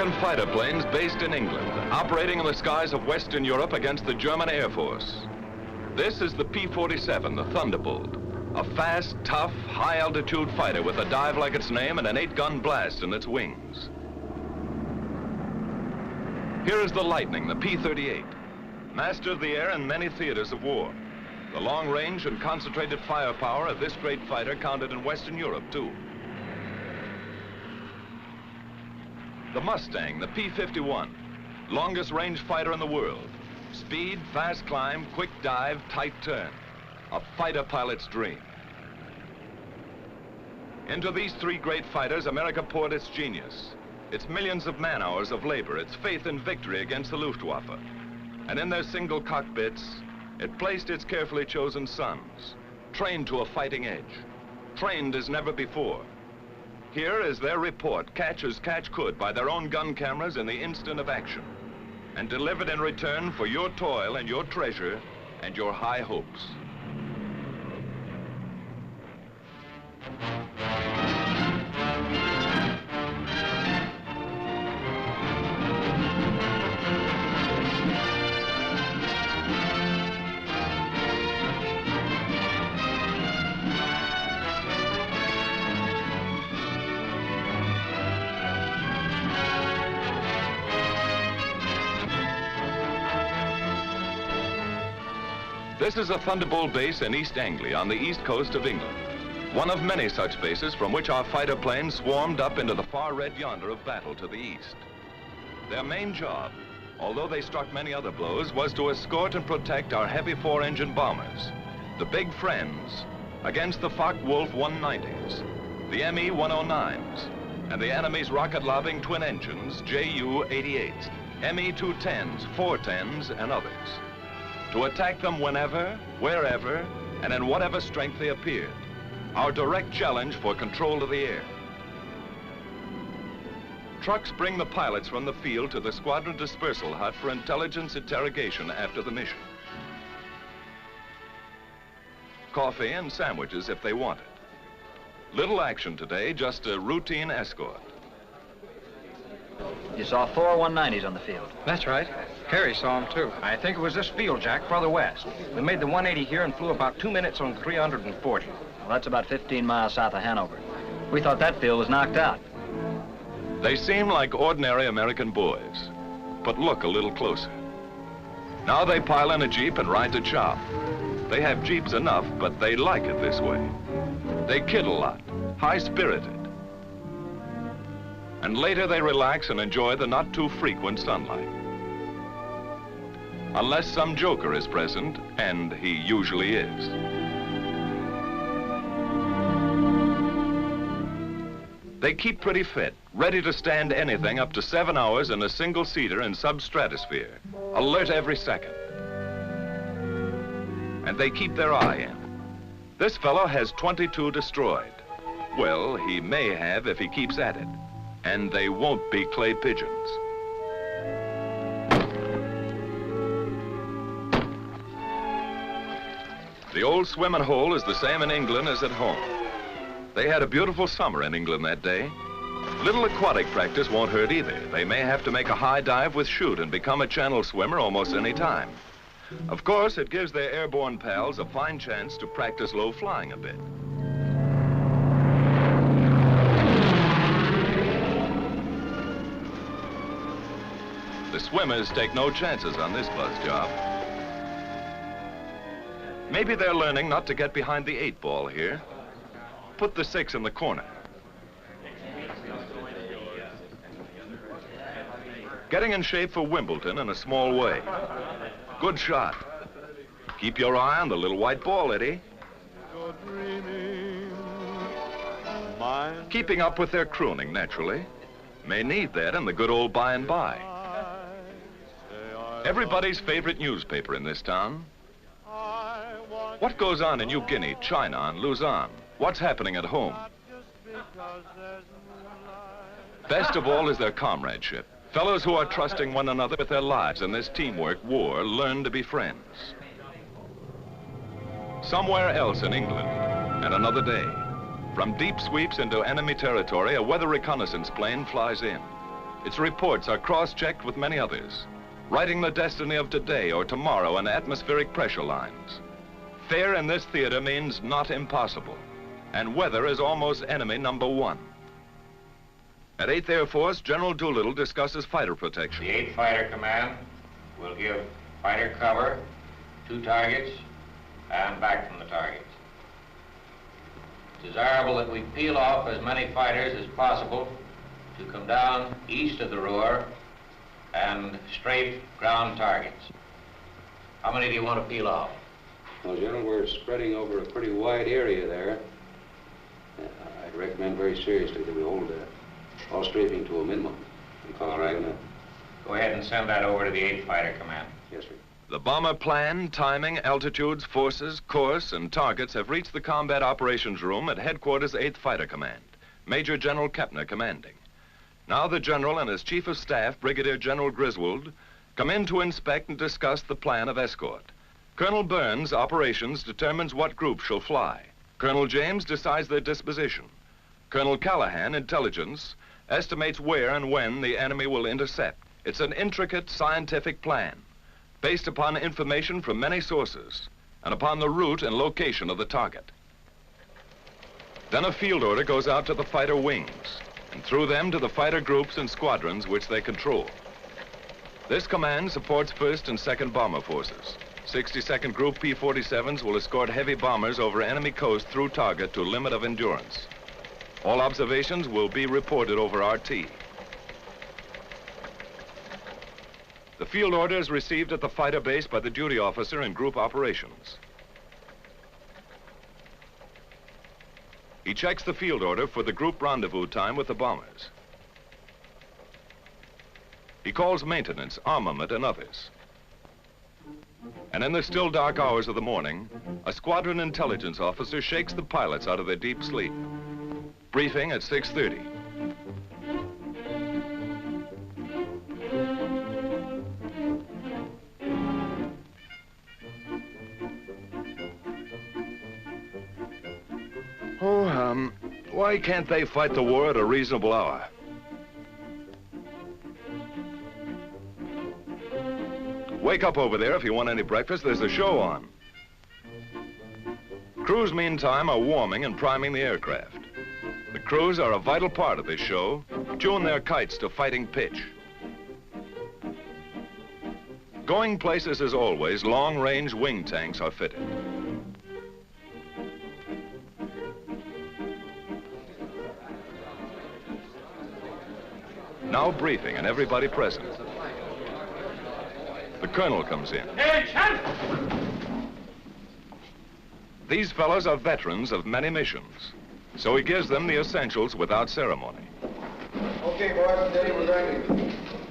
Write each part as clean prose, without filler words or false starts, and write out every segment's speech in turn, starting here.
American fighter planes based in England, operating in the skies of Western Europe against the German Air Force. This is the P-47, the Thunderbolt, a fast, tough, high-altitude fighter with a dive like its name and an 8-gun blast in its wings. Here is the Lightning, the P-38, master of the air in many theaters of war. The long range and concentrated firepower of this great fighter counted in Western Europe, too. The Mustang, the P-51, longest range fighter in the world. Speed, fast climb, quick dive, tight turn. A fighter pilot's dream. Into these three great fighters, America poured its genius, its millions of man-hours of labor, its faith in victory against the Luftwaffe. And in their single cockpits, it placed its carefully chosen sons, trained to a fighting edge, trained as never before. Here is their report, catch as catch could by their own gun cameras in the instant of action, and delivered in return for your toil and your treasure and your high hopes. This is a Thunderbolt base in East Anglia on the east coast of England. One of many such bases from which our fighter planes swarmed up into the far red yonder of battle to the east. Their main job, although they struck many other blows, was to escort and protect our heavy 4-engine bombers, the big friends, against the Focke-Wulf 190s, the ME 109s, and the enemy's rocket-lobbing twin engines, Ju-88s, ME 210s, 410s, and others. To attack them whenever, wherever, and in whatever strength they appeared. Our direct challenge for control of the air. Trucks bring the pilots from the field to the squadron dispersal hut for intelligence interrogation after the mission. Coffee and sandwiches if they want it. Little action today, just a routine escort. You saw 4 190s on the field. That's right. Harry saw them, too. I think it was this field, Jack, further west. We made the 180 here and flew about 2 minutes on 340. Well, that's about 15 miles south of Hanover. We thought that field was knocked out. They seem like ordinary American boys, but look a little closer. Now they pile in a Jeep and ride to chop. They have Jeeps enough, but they like it this way. They kid a lot, high-spirited. And later they relax and enjoy the not too frequent sunlight. Unless some joker is present, and he usually is. They keep pretty fit, ready to stand anything up to 7 hours in a single-seater in substratosphere, alert every second. And they keep their eye in. This fellow has 22 destroyed. Well, he may have if he keeps at it. And they won't be clay pigeons. The old swimming hole is the same in England as at home. They had a beautiful summer in England that day. Little aquatic practice won't hurt either. They may have to make a high dive with chute and become a channel swimmer almost any time. Of course, it gives their airborne pals a fine chance to practice low flying a bit. The swimmers take no chances on this buzz job. Maybe they're learning not to get behind the 8 ball here. Put the 6 in the corner. Getting in shape for Wimbledon in a small way. Good shot. Keep your eye on the little white ball, Eddie. Keeping up with their crooning, naturally. May need that in the good old by and by. Everybody's favorite newspaper in this town. What goes on in New Guinea, China, and Luzon? What's happening at home? Best of all is their comradeship. Fellows who are trusting one another with their lives in this teamwork war learn to be friends. Somewhere else in England, and another day, from deep sweeps into enemy territory, a weather reconnaissance plane flies in. Its reports are cross-checked with many others, writing the destiny of today or tomorrow in atmospheric pressure lines. Fair in this theater means not impossible, and weather is almost enemy number one. At 8th Air Force, General Doolittle discusses fighter protection. The 8th Fighter Command will give fighter cover to targets and back from the targets. It's desirable that we peel off as many fighters as possible to come down east of the Ruhr and strafe ground targets. How many do you want to peel off? Well, General, we're spreading over a pretty wide area there. I'd recommend very seriously that we hold all strafing to a minimum. All right. Go ahead and send that over to the 8th Fighter Command. Yes, sir. The bomber plan, timing, altitudes, forces, course, and targets have reached the combat operations room at Headquarters 8th Fighter Command. Major General Kepner commanding. Now the General and his Chief of Staff, Brigadier General Griswold, come in to inspect and discuss the plan of escort. Colonel Burns, operations, determines what group shall fly. Colonel James decides their disposition. Colonel Callahan, intelligence, estimates where and when the enemy will intercept. It's an intricate scientific plan, based upon information from many sources, and upon the route and location of the target. Then a field order goes out to the fighter wings, and through them to the fighter groups and squadrons which they control. This command supports 1st and 2nd Bomber Forces. 62nd Group P-47s will escort heavy bombers over enemy coast through target to limit of endurance. All observations will be reported over RT. The field order is received at the fighter base by the duty officer in group operations. He checks the field order for the group rendezvous time with the bombers. He calls maintenance, armament, and others. And in the still dark hours of the morning, a squadron intelligence officer shakes the pilots out of their deep sleep. Briefing at 6:30. Why can't they fight the war at a reasonable hour? Wake up over there if you want any breakfast. There's a show on. Crews, meantime, are warming and priming the aircraft. The crews are a vital part of this show. Tune their kites to fighting pitch. Going places as always, long-range wing tanks are fitted. Now briefing and everybody present. The colonel comes in. These fellows are veterans of many missions, so he gives them the essentials without ceremony. Okay, boys, today we're going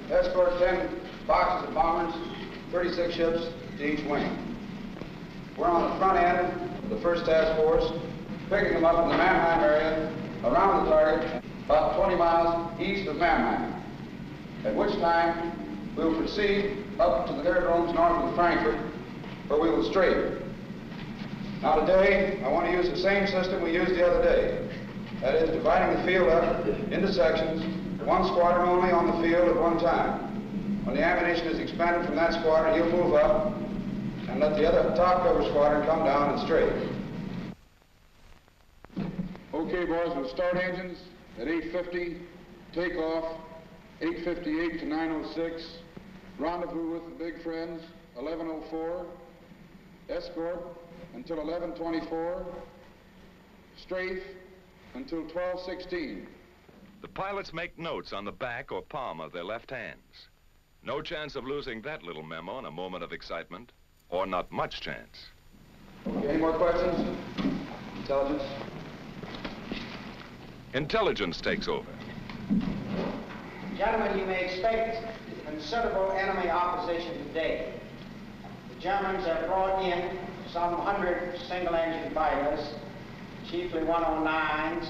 to escort 10 boxes of bombers, 36 ships to each wing. We're on the front end of the 1st Task Force, picking them up in the Mannheim area, around the target, about 20 miles east of Mannheim, at which time we will proceed up to the aerodromes north of Frankfurt, where we will strafe. Now today, I want to use the same system we used the other day. That is, dividing the field up into sections, one squadron only on the field at one time. When the ammunition is expended from that squadron, you'll move up and let the other top cover squadron come down and strafe. Okay, boys, we'll start engines at 8:50, take off 8:58 to 9:06, rendezvous with the big friends 11:04, escort until 11:24, strafe until 12:16. The pilots make notes on the back or palm of their left hands. No chance of losing that little memo in a moment of excitement, or not much chance. Okay, any more questions? Intelligence? Intelligence takes over. Gentlemen, you may expect considerable enemy opposition today. The Germans have brought in some 100 single-engine fighters, chiefly 109s,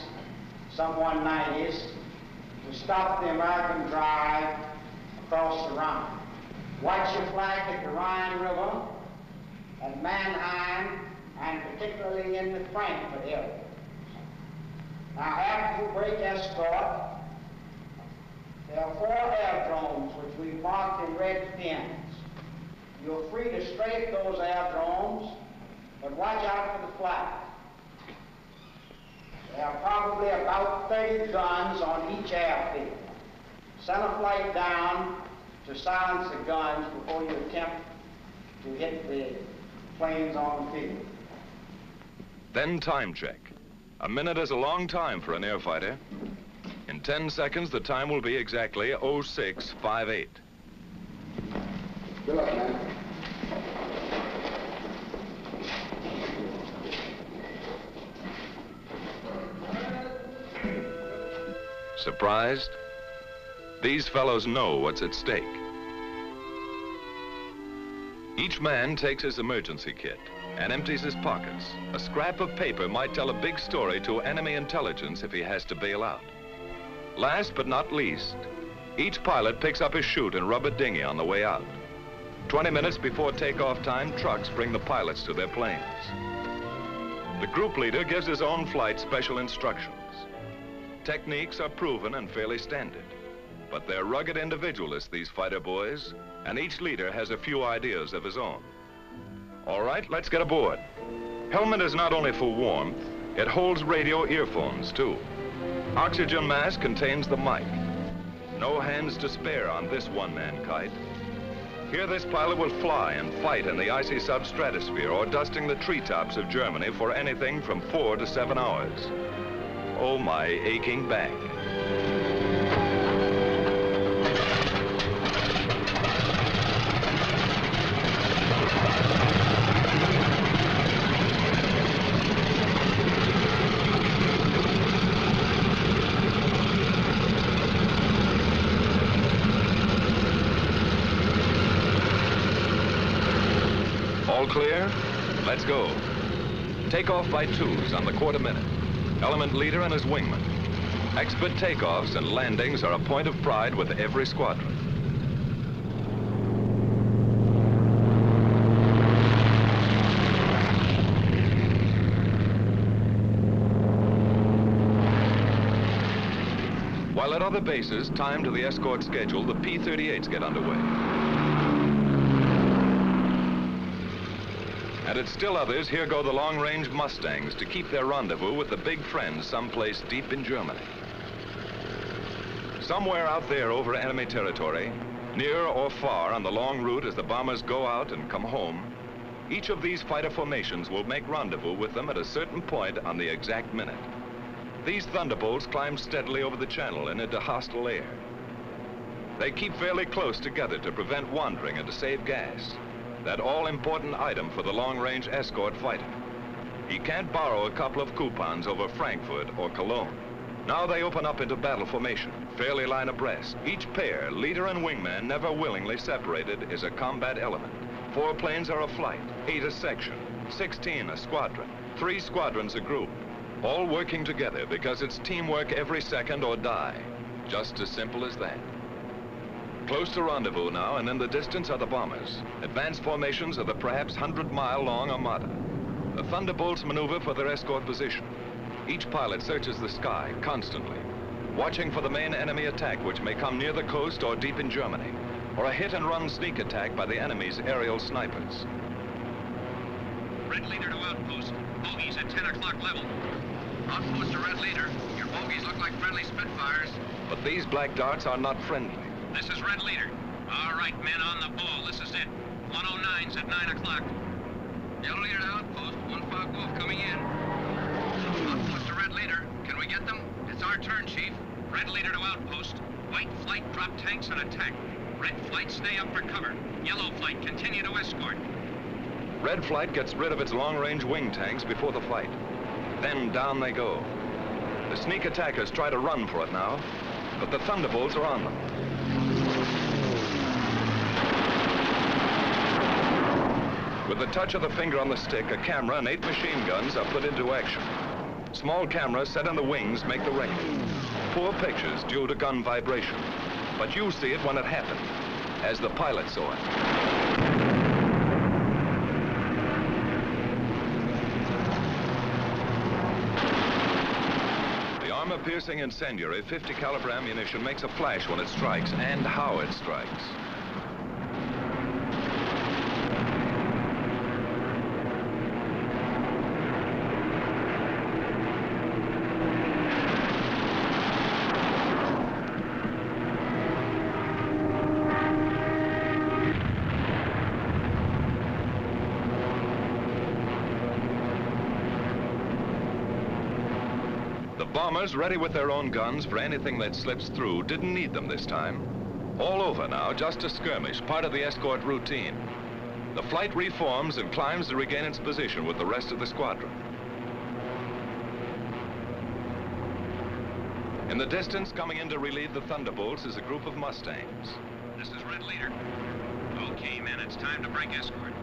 some 190s, to stop the American drive across the Rhine. Watch your flank at the Rhine River, at Mannheim, and particularly in the Frankfurt area. Now, after you break escort, There are 4 aerodromes which we've marked in red pins. You're free to strafe those aerodromes, but watch out for the flag. There are probably about 30 guns on each airfield. Send a flight down to silence the guns before you attempt to hit the planes on the field. Then time check. A minute is a long time for an air fighter. In 10 seconds, the time will be exactly 0658. Good luck, man. Surprised? These fellows know what's at stake. Each man takes his emergency kit and empties his pockets. A scrap of paper might tell a big story to enemy intelligence if he has to bail out. Last but not least, each pilot picks up his chute and rubber dinghy on the way out. 20 minutes before takeoff time, trucks bring the pilots to their planes. The group leader gives his own flight special instructions. Techniques are proven and fairly standard, but they're rugged individualists, these fighter boys, and each leader has a few ideas of his own. All right, let's get aboard. Helmet is not only for warmth, it holds radio earphones too. Oxygen mask contains the mic. No hands to spare on this one-man kite. Here this pilot will fly and fight in the icy substratosphere or dusting the treetops of Germany for anything from 4 to 7 hours. Oh, my aching back. All clear? Let's go. Takeoff by 2s on the quarter minute. Element leader and his wingman. Expert takeoffs and landings are a point of pride with every squadron. While at other bases, timed to the escort schedule, the P-38s get underway. And at still others, here go the long-range Mustangs to keep their rendezvous with the big friends someplace deep in Germany. Somewhere out there over enemy territory, near or far on the long route as the bombers go out and come home, each of these fighter formations will make rendezvous with them at a certain point on the exact minute. These thunderbolts climb steadily over the channel and into hostile air. They keep fairly close together to prevent wandering and to save gas. That all-important item for the long-range escort fighter. He can't borrow a couple of coupons over Frankfurt or Cologne. Now they open up into battle formation, fairly line abreast. Each pair, leader and wingman, never willingly separated, is a combat element. 4 planes are a flight, 8 a section, 16 a squadron, 3 squadrons a group. All working together because it's teamwork every second or die. Just as simple as that. Close to rendezvous now, and in the distance are the bombers. Advanced formations of the perhaps 100-mile-long armada. The Thunderbolts maneuver for their escort position. Each pilot searches the sky constantly, watching for the main enemy attack which may come near the coast or deep in Germany, or a hit-and-run sneak attack by the enemy's aerial snipers. Red leader to outpost. Bogies at 10 o'clock level. Outpost to red leader. Your bogies look like friendly Spitfires. But these black darts are not friendly. This is red leader. All right, men on the ball. This is it. 109's at 9 o'clock. Yellow leader to outpost. 1 Fog Wolf coming in. Outpost to red leader. Can we get them? It's our turn, Chief. Red leader to outpost. White flight drop tanks and attack. Red flight stay up for cover. Yellow flight continue to escort. Red flight gets rid of its long-range wing tanks before the fight. Then down they go. The sneak attackers try to run for it now, but the Thunderbolts are on them. With the touch of the finger on the stick, a camera and 8 machine guns are put into action. Small cameras set in the wings make the record. Poor pictures due to gun vibration. But you see it when it happened, as the pilot saw it. armor-piercing incendiary 50 caliber ammunition makes a flash when it strikes, and how it strikes. Bombers, ready with their own guns for anything that slips through, didn't need them this time. All over now, just a skirmish, part of the escort routine. The flight reforms and climbs to regain its position with the rest of the squadron. In the distance, coming in to relieve the Thunderbolts, is a group of Mustangs. This is Red Leader. Okay, men, it's time to break escort.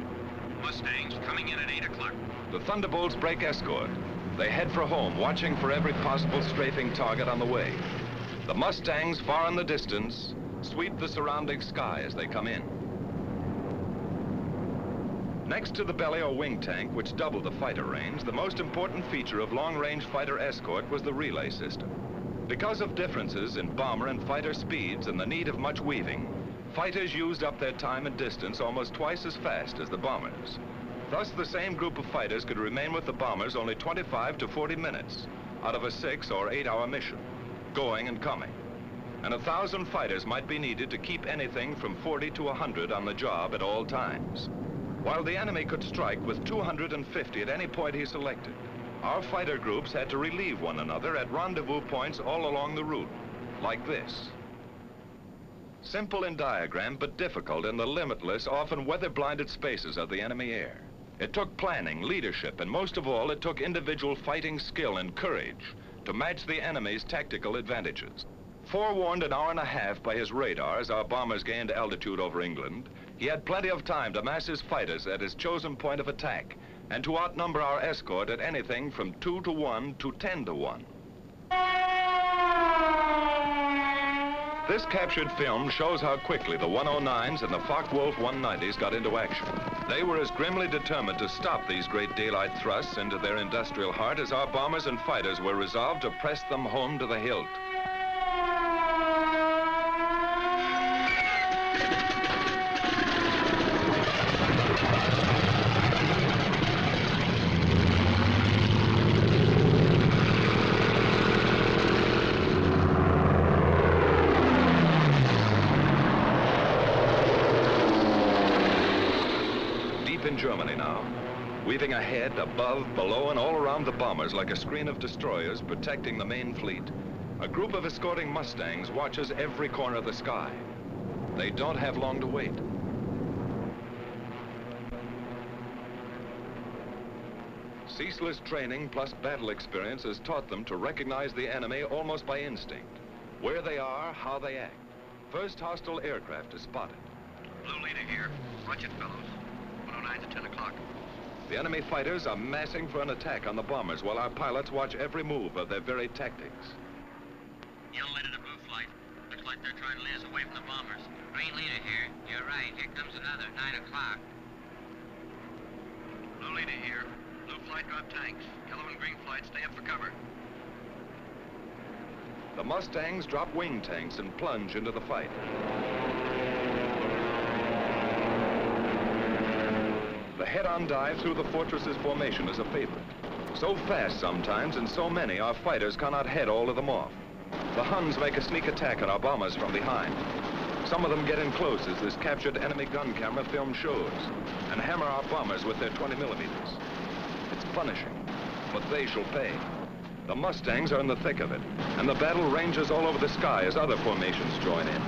Mustangs coming in at 8 o'clock. The Thunderbolts break escort. They head for home, watching for every possible strafing target on the way. The Mustangs, far in the distance, sweep the surrounding sky as they come in. Next to the belly or wing tank, which doubled the fighter range, the most important feature of long-range fighter escort was the relay system. Because of differences in bomber and fighter speeds and the need of much weaving, fighters used up their time and distance almost twice as fast as the bombers. Thus, the same group of fighters could remain with the bombers only 25 to 40 minutes out of a 6 or 8 hour mission, going and coming. And 1,000 fighters might be needed to keep anything from 40 to 100 on the job at all times. While the enemy could strike with 250 at any point he selected, our fighter groups had to relieve one another at rendezvous points all along the route, like this. Simple in diagram, but difficult in the limitless, often weather-blinded spaces of the enemy air. It took planning, leadership, and most of all, it took individual fighting skill and courage to match the enemy's tactical advantages. Forewarned an hour and a half by his radar as our bombers gained altitude over England, he had plenty of time to mass his fighters at his chosen point of attack and to outnumber our escort at anything from 2 to 1 to 10 to 1. This captured film shows how quickly the 109s and the Focke-Wulf 190s got into action. They were as grimly determined to stop these great daylight thrusts into their industrial heart as our bombers and fighters were resolved to press them home to the hilt. In Germany now, weaving ahead, above, below, and all around the bombers like a screen of destroyers protecting the main fleet. A group of escorting Mustangs watches every corner of the sky. They don't have long to wait. Ceaseless training plus battle experience has taught them to recognize the enemy almost by instinct. Where they are, how they act. First hostile aircraft is spotted. Blue Leader here. Watch it, fellows. 109 to 10 o'clock. The enemy fighters are massing for an attack on the bombers while our pilots watch every move of their very tactics. Yellow Leader to Blue Flight. Looks like they're trying to lead us away from the bombers. Green Leader here. You're right. Here comes another 9 o'clock. Blue Leader here. Blue Flight drop tanks. Yellow and Green Flight stay up for cover. The Mustangs drop wing tanks and plunge into the fight. The head-on dive through the fortress's formation is a favorite. So fast sometimes, and so many, our fighters cannot head all of them off. The Huns make a sneak attack on our bombers from behind. Some of them get in close, as this captured enemy gun camera film shows, and hammer our bombers with their 20 millimeters. It's punishing, but they shall pay. The Mustangs are in the thick of it, and the battle ranges all over the sky as other formations join in.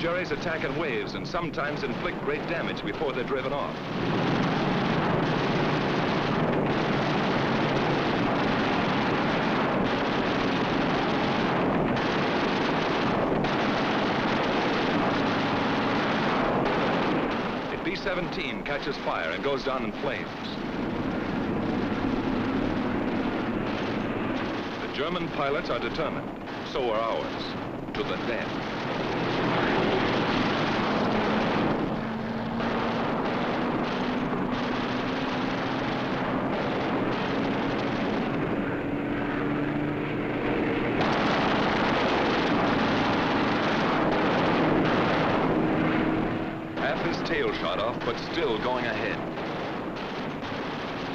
Jerry's attack in waves and sometimes inflict great damage before they're driven off. The B-17 catches fire and goes down in flames. The German pilots are determined. So are ours. to the death. Half his tail shot off, but still going ahead.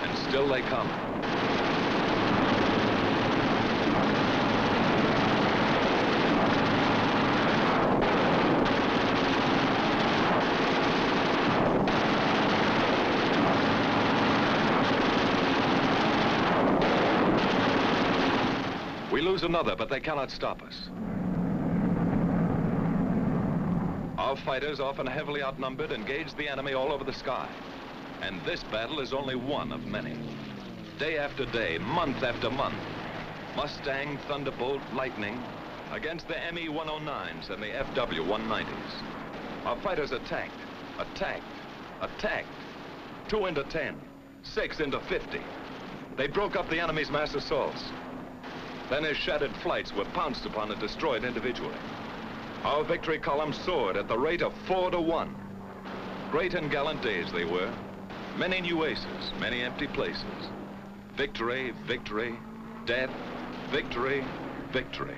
And still they come. We lose another, but they cannot stop us. Our fighters, often heavily outnumbered, engage the enemy all over the sky. And this battle is only one of many. Day after day, month after month, Mustang, Thunderbolt, Lightning, against the ME-109s and the FW-190s. Our fighters attacked, attacked, attacked. 2 into 10, 6 into 50. They broke up the enemy's mass assaults. Then his shattered flights were pounced upon and destroyed individually. Our victory column soared at the rate of 4 to 1. Great and gallant days they were. Many new aces, many empty places. Victory, victory, death, victory, victory.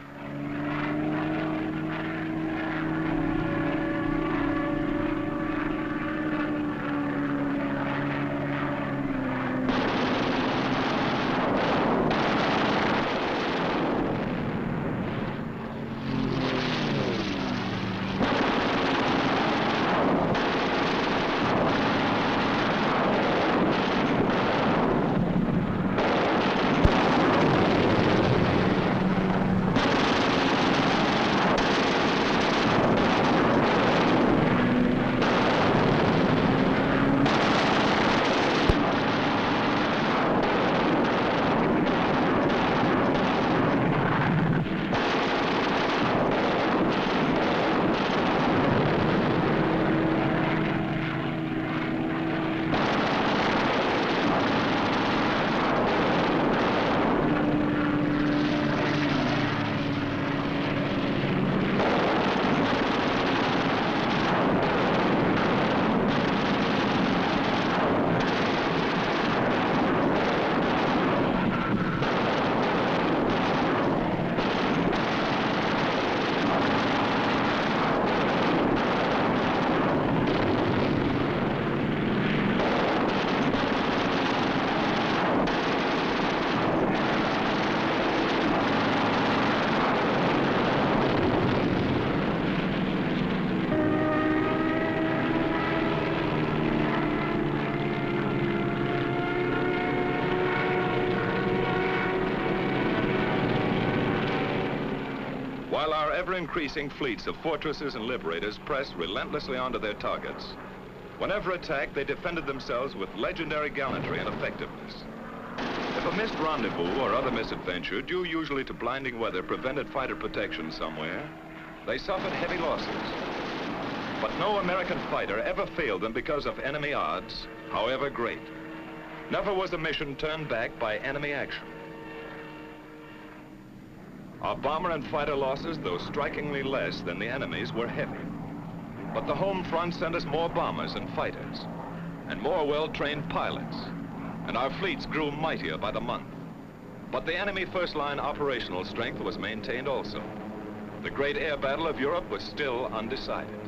While our ever-increasing fleets of fortresses and liberators pressed relentlessly onto their targets, whenever attacked, they defended themselves with legendary gallantry and effectiveness. If a missed rendezvous or other misadventure, due usually to blinding weather, prevented fighter protection somewhere, they suffered heavy losses. But no American fighter ever failed them because of enemy odds, however great. Never was a mission turned back by enemy action. Our bomber and fighter losses, though strikingly less than the enemy's, were heavy. But the home front sent us more bombers and fighters, and more well-trained pilots, and our fleets grew mightier by the month. But the enemy first-line operational strength was maintained also. The great air battle of Europe was still undecided.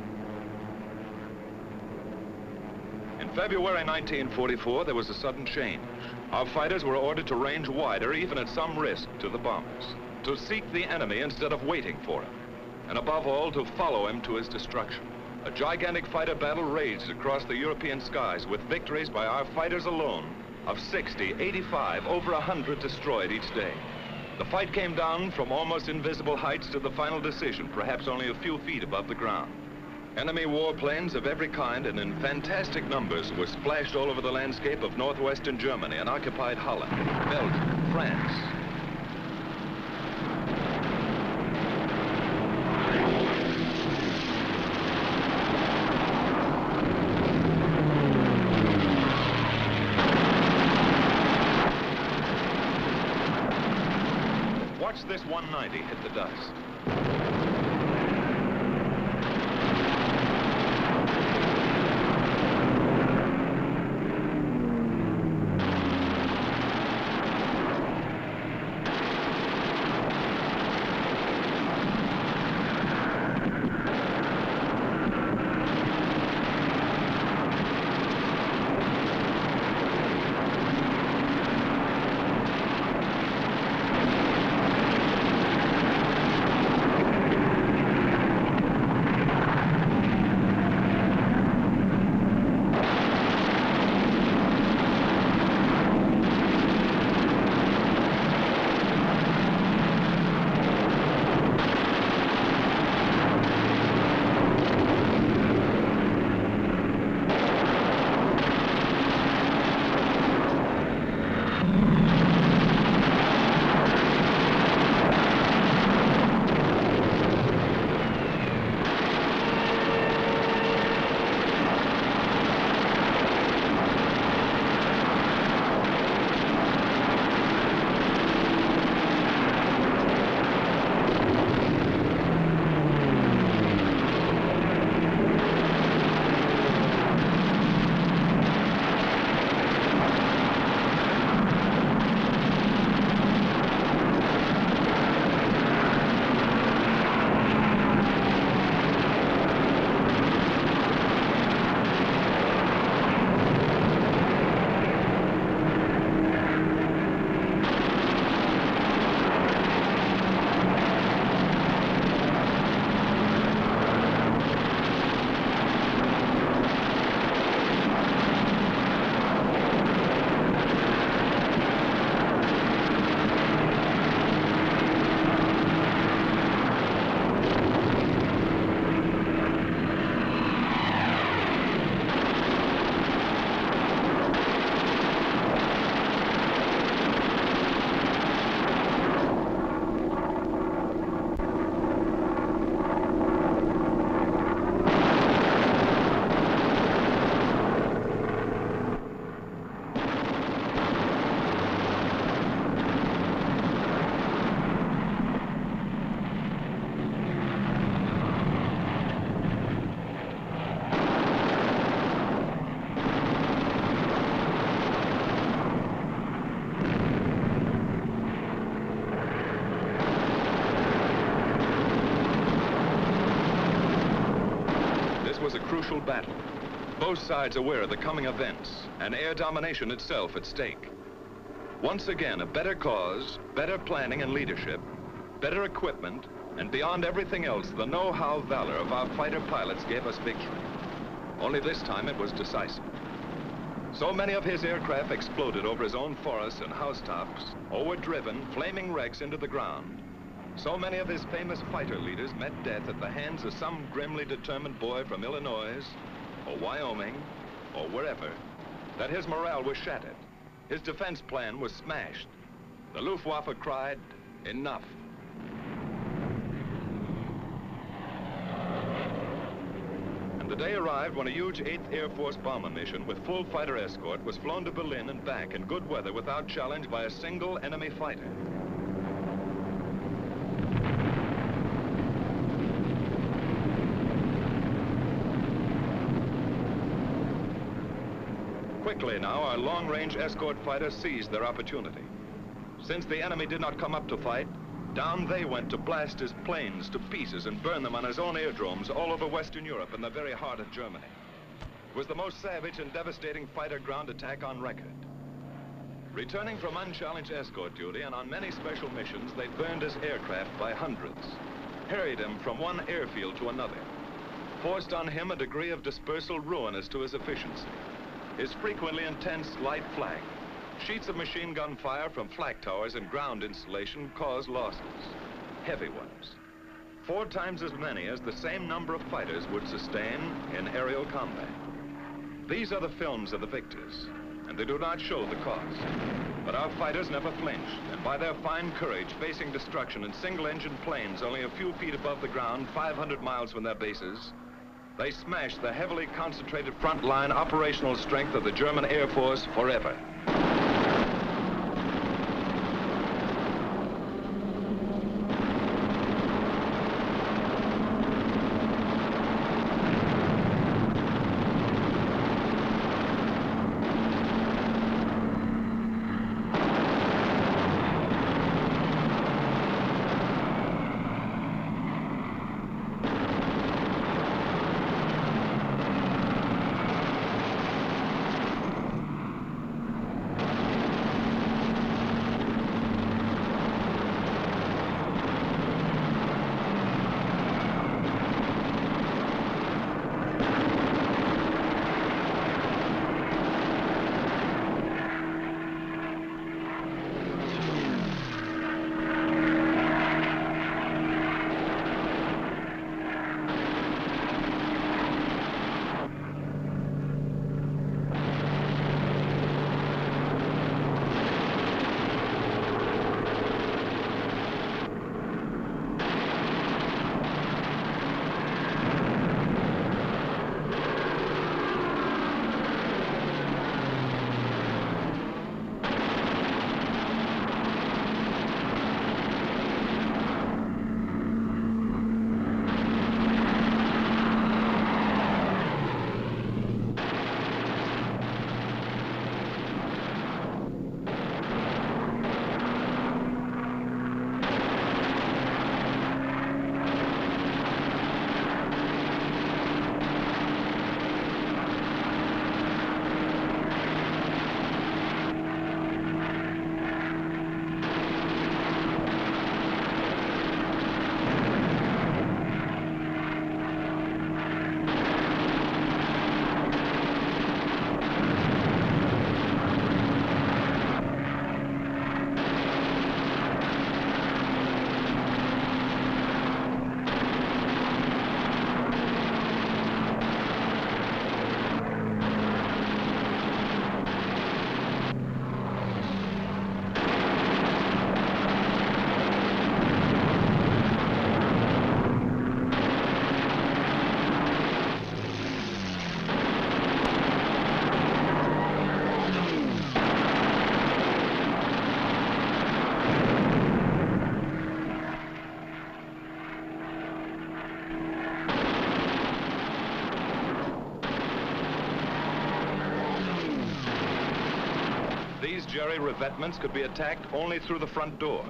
In February 1944, there was a sudden change. Our fighters were ordered to range wider, even at some risk to the bombers, to seek the enemy instead of waiting for him, and above all, to follow him to his destruction. A gigantic fighter battle raged across the European skies with victories by our fighters alone of 60, 85, over 100 destroyed each day. The fight came down from almost invisible heights to the final decision, perhaps only a few feet above the ground. Enemy warplanes of every kind and in fantastic numbers were splashed all over the landscape of northwestern Germany and occupied Holland, Belgium, France. Watch this 190 hit the dust. was a crucial battle. Both sides aware of the coming events, and air domination itself at stake. Once again, a better cause, better planning and leadership, better equipment, and beyond everything else, the know-how valor of our fighter pilots gave us victory. Only this time it was decisive. So many of his aircraft exploded over his own forests and housetops, or were driven, flaming wrecks, into the ground. So many of his famous fighter leaders met death at the hands of some grimly determined boy from Illinois, or Wyoming, or wherever, that his morale was shattered. His defense plan was smashed. The Luftwaffe cried, enough. And the day arrived when a huge 8th Air Force bomber mission with full fighter escort was flown to Berlin and back in good weather without challenge by a single enemy fighter. Quickly now, our long-range escort fighters seized their opportunity. Since the enemy did not come up to fight, down they went to blast his planes to pieces and burn them on his own aerodromes all over Western Europe in the very heart of Germany. It was the most savage and devastating fighter ground attack on record. Returning from unchallenged escort duty and on many special missions, they burned his aircraft by hundreds, harried him from one airfield to another, forced on him a degree of dispersal ruinous to his efficiency. His frequently intense light flak, sheets of machine gun fire from flak towers and ground installation caused losses, heavy ones. 4 times as many as the same number of fighters would sustain in aerial combat. These are the films of the victors, and they do not show the cost. But our fighters never flinched, and by their fine courage, facing destruction in single-engine planes only a few feet above the ground, 500 miles from their bases, they smashed the heavily concentrated front-line operational strength of the German Air Force forever. These Jerry revetments could be attacked only through the front door.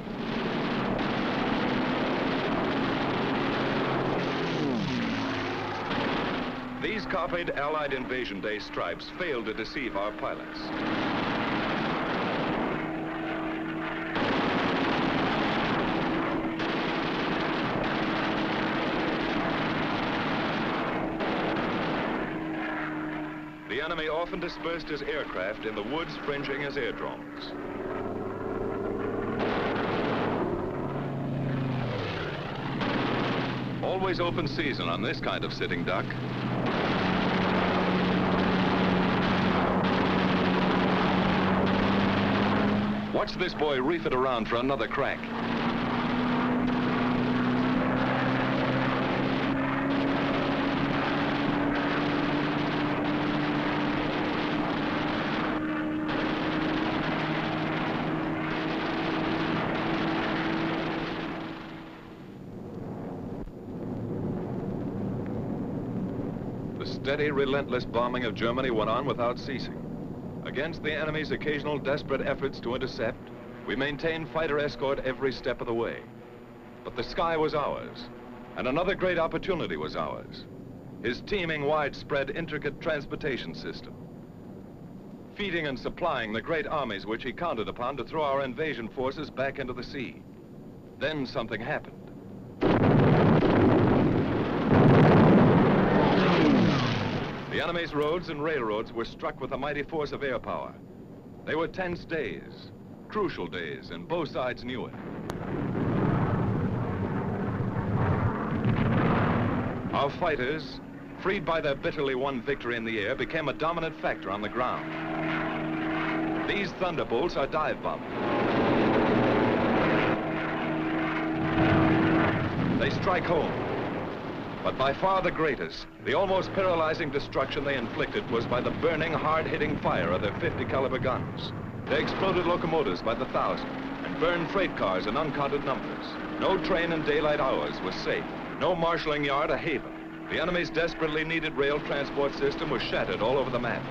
These copied Allied Invasion Day stripes failed to deceive our pilots. The enemy often dispersed his aircraft in the woods fringing his airdromes. Always open season on this kind of sitting duck. Watch this boy reef it around for another crack. The steady, relentless bombing of Germany went on without ceasing. Against the enemy's occasional desperate efforts to intercept, we maintained fighter escort every step of the way. But the sky was ours, and another great opportunity was ours. His teeming, widespread, intricate transportation system. Feeding and supplying the great armies which he counted upon to throw our invasion forces back into the sea. Then something happened. The enemy's roads and railroads were struck with a mighty force of air power. They were tense days, crucial days, and both sides knew it. Our fighters, freed by their bitterly won victory in the air, became a dominant factor on the ground. These thunderbolts are dive bombing. They strike home. But by far the greatest, the almost paralyzing destruction they inflicted was by the burning, hard-hitting fire of their 50 caliber guns. They exploded locomotives by the thousand and burned freight cars in uncounted numbers. No train in daylight hours was safe. No marshalling yard a haven. The enemy's desperately needed rail transport system was shattered all over the map.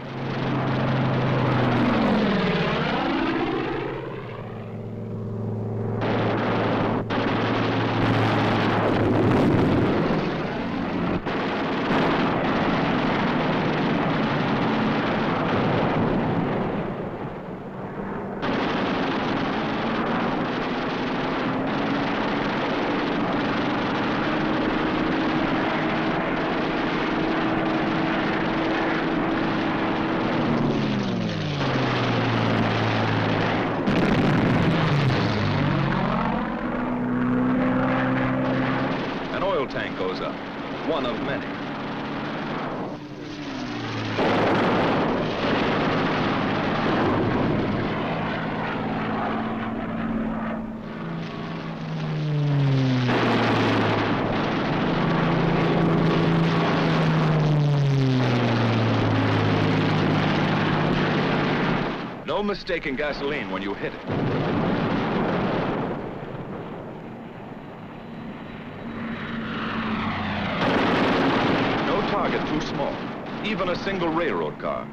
Tank goes up, one of many. No mistaking gasoline when you hit it. Target too small, even a single railroad car.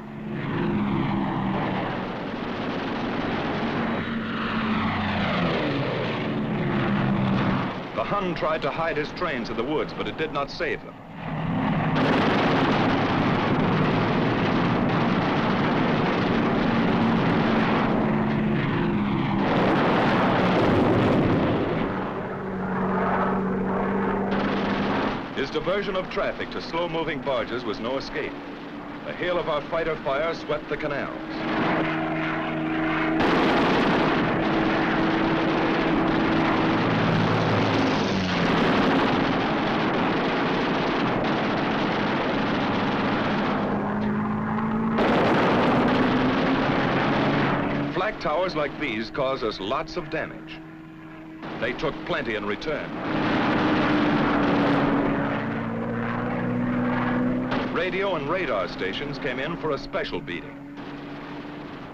The Hun tried to hide his trains in the woods, but it did not save them. His diversion of traffic to slow-moving barges was no escape. The hail of our fighter fire swept the canals. Flak towers like these cause us lots of damage. They took plenty in return. Radio and radar stations came in for a special beating.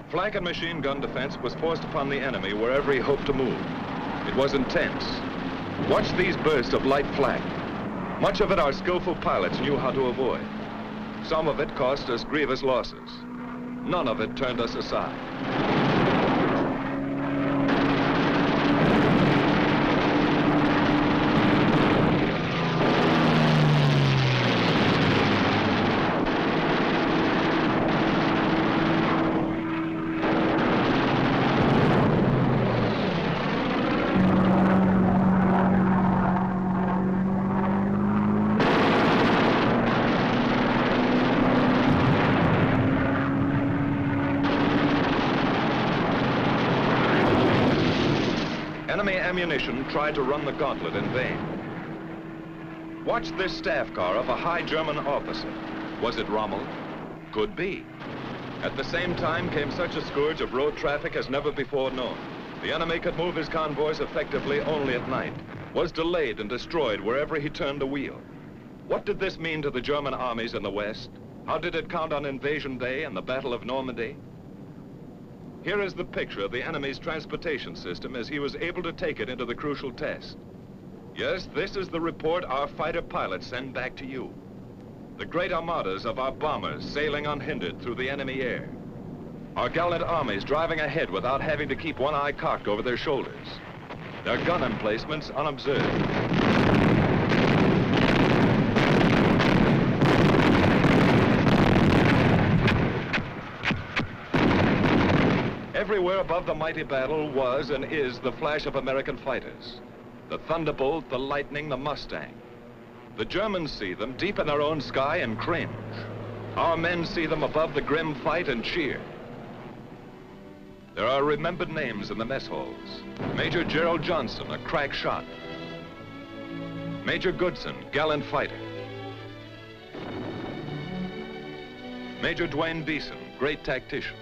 Flak and machine gun defense was forced upon the enemy wherever he hoped to move. It was intense. Watch these bursts of light flak. Much of it our skillful pilots knew how to avoid. Some of it cost us grievous losses. None of it turned us aside. ammunition tried to run the gauntlet in vain. Watch this staff car of a high German officer. Was it Rommel? Could be. At the same time came such a scourge of road traffic as never before known. The enemy could move his convoys effectively only at night, was delayed and destroyed wherever he turned the wheel. What did this mean to the German armies in the West? How did it count on Invasion Day and the Battle of Normandy? Here is the picture of the enemy's transportation system as he was able to take it into the crucial test. Yes, this is the report our fighter pilots send back to you. The great armadas of our bombers sailing unhindered through the enemy air. Our gallant armies driving ahead without having to keep one eye cocked over their shoulders. Their gun emplacements unobserved. Everywhere above the mighty battle was and is the flash of American fighters. The Thunderbolt, the Lightning, the Mustang. The Germans see them deep in their own sky and cringe. Our men see them above the grim fight and cheer. There are remembered names in the mess halls. Major Gerald Johnson, a crack shot. Major Goodson, gallant fighter. Major Dwayne Beeson, great tactician.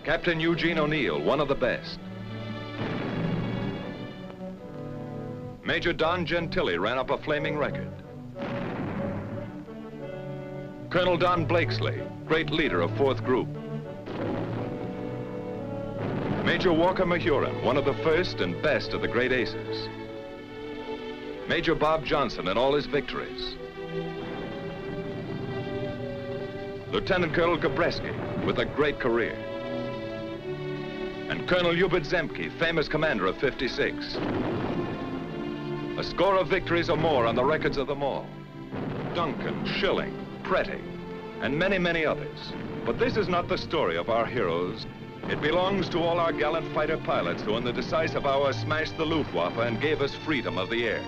Captain Eugene O'Neill, one of the best. Major Don Gentili ran up a flaming record. Colonel Don Blakesley, great leader of 4th Group. Major Walker Mahurin, one of the first and best of the great aces. Major Bob Johnson in all his victories. Lieutenant Colonel Gabreski, with a great career. And Colonel Hubert Zemke, famous commander of 56. A score of victories or more on the records of them all. Duncan, Schilling, Pretty, and many, many others. But this is not the story of our heroes. It belongs to all our gallant fighter pilots who in the decisive hour smashed the Luftwaffe and gave us freedom of the air.